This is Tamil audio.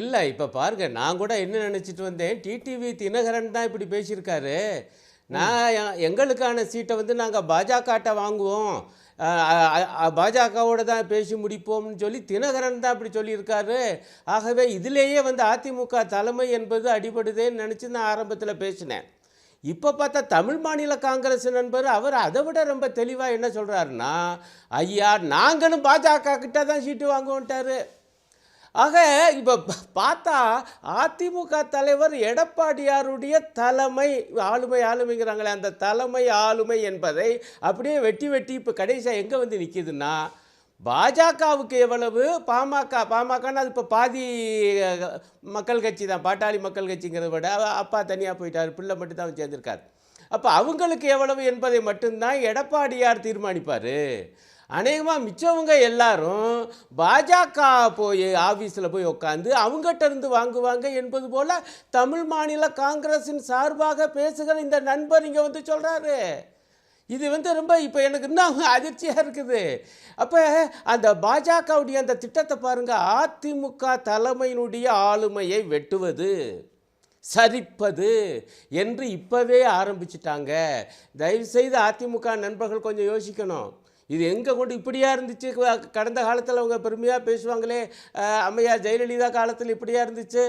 இல்ல இப்ப பாருங்க, நான் கூட என்ன நினைச்சிட்டு வந்தேன், டிடிவி தினகரன் தான் இப்படி பேசியிருக்காரு. ம். நான் எங்களுக்கான சீட்ட வந்து நாங்க பாஜகட்ட வாங்குவோம். பாஜகவோட தான் பேசி முடிப்போம்னு சொல்லி தினகரன் தான் அப்படி சொல்லியிருக்காரு. ஆகவே இதிலேயே வந்து அதிமுக தலைமை என்பது அடிபடுதேன்னு நினைச்சு நான் ஆரம்பத்துல பேசினேன். இப்ப பார்த்தா தமிழ் மாநில காங்கிரஸ் நண்பர் அவர் அதை விட ரொம்ப தெளிவா என்ன சொல்றாருன்னா, ஐயா நாங்களும் பாஜக கிட்ட தான் சீட்டு வாங்குவோன்ட்டாரு. ஆக இப்போ பார்த்தா அதிமுக தலைவர் எடப்பாடியாருடைய தலைமை ஆளுமைங்கிறாங்களே, அந்த தலைமை ஆளுமை என்பதை அப்படியே வெட்டி வெட்டி இப்போ கடைசியாக எங்கே வந்து நிற்கிதுன்னா, பாஜகவுக்கு எவ்வளவு, பாமகன்னா அது இப்போ பாதி மக்கள் கட்சி தான், பாட்டாளி மக்கள் கட்சிங்கிறத விட அப்பா தனியாக போயிட்டார், பிள்ளை மட்டும் தான் சேர்ந்திருக்கார். அப்போ அவங்களுக்கு எவ்வளவு என்பதை மட்டும்தான் எடப்பாடியார் தீர்மானிப்பார். அநேகமாக மிச்சவங்க எல்லாரும் பாஜக போய் ஆஃபீஸில் போய் உட்காந்து அவங்ககிட்ட இருந்து வாங்குவாங்க என்பது போல தமிழ் மாநில காங்கிரஸின் சார்பாக பேசுகிற இந்த நண்பர் இங்கே வந்து சொல்கிறாரு. இது வந்து ரொம்ப இப்போ எனக்கு இன்னும் அதிர்ச்சியாக இருக்குது. அப்போ அந்த பாஜகவுடைய அந்த திட்டத்தை பாருங்கள், அதிமுக தலைமையினுடைய ஆளுமையை வெட்டுவது, சரிப்பது என்று இப்போவே ஆரம்பிச்சிட்டாங்க. தயவுசெய்து அதிமுக நண்பர்கள் கொஞ்சம் யோசிக்கணும். இது எங்கே கொண்டு இப்படியா இருந்துச்சு? கடந்த காலத்தில் அவங்க பெருமையாக பேசுவாங்களே, அம்மையார் ஜெயலலிதா காலத்தில் இப்படியா இருந்துச்சு.